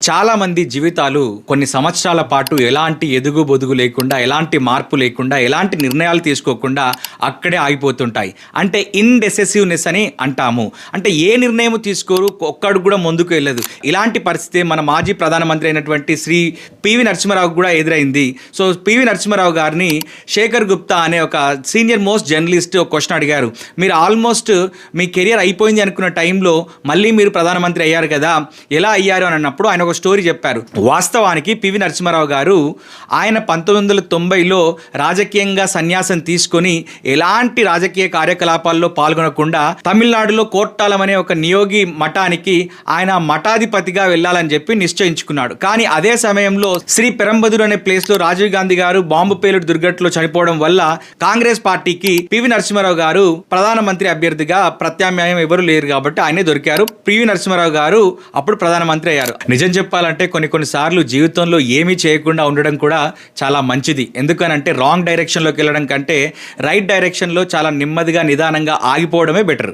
చాలా మంది జీవితాలు కొన్ని సంవత్సరాల పాటు ఎలాంటి ఎదుగు బొదుగు లేకుండా, ఎలాంటి మార్పు లేకుండా, ఎలాంటి నిర్ణయాలు తీసుకోకుండా అక్కడే ఆగిపోతుంటాయి. అంటే ఇండెసిసివ్‌నెస్ అని అంటాము. అంటే ఏ నిర్ణయం తీసుకోరు, ఒక్కడు కూడా ముందుకు వెళ్ళదు. ఇలాంటి పరిస్థితి మన మాజీ ప్రధానమంత్రి అయినటువంటి శ్రీ పివి నరసింహారావుకు కూడా ఎదురైంది. సో పివి నరసింహారావు గారిని శేఖర్ గుప్తా అనే ఒక సీనియర్ మోస్ట్ జర్నలిస్ట్ ఒక క్వశ్చన్ అడిగారు. మీరు ఆల్మోస్ట్ మీ కెరియర్ అయిపోయింది అనుకున్న టైంలో మళ్ళీ మీరు ప్రధానమంత్రి అయ్యారు కదా, ఎలా అయ్యారు అని అన్నప్పుడు ఆయన ఒక స్టోరీ చెప్పారు. వాస్తవానికి పివి నరసింహారావు గారు ఆయన 1990లో రాజకీయంగా సన్యాసం తీసుకొని ఎలాంటి రాజకీయ కార్యకలాపాల్లో పాల్గొనకుండా తమిళనాడులో కోట్టాలం అనే ఒక నియోగి మఠానికి ఆయన మఠాధిపతిగా వెళ్ళాలని చెప్పి నిశ్చయించుకున్నాడు. కానీ అదే సమయంలో శ్రీ పెరంబదూర్ అనే ప్లేస్ లో రాజీవ్ గాంధీ గారు బాంబు పేలుడు దుర్ఘటనలో చనిపోవడం వల్ల కాంగ్రెస్ పార్టీకి పివి నరసింహారావు గారు ప్రధానమంత్రి అభ్యర్థిగా ప్రత్యామ్నాయం ఎవరు లేరు కాబట్టి ఆయనే దొరికారు. పివి నరసింహారావు గారు అప్పుడు ప్రధానమంత్రి అయ్యారు. నిజం చెప్పాలంటే కొన్ని సార్లు జీవితంలో ఏమీ చేయకుండా ఉండడం కూడా చాలా మంచిది. ఎందుకనంటే రాంగ్ డైరెక్షన్లోకి వెళ్ళడం కంటే రైట్ డైరెక్షన్లో చాలా నెమ్మదిగా నిదానంగా ఆగిపోవడమే బెటర్.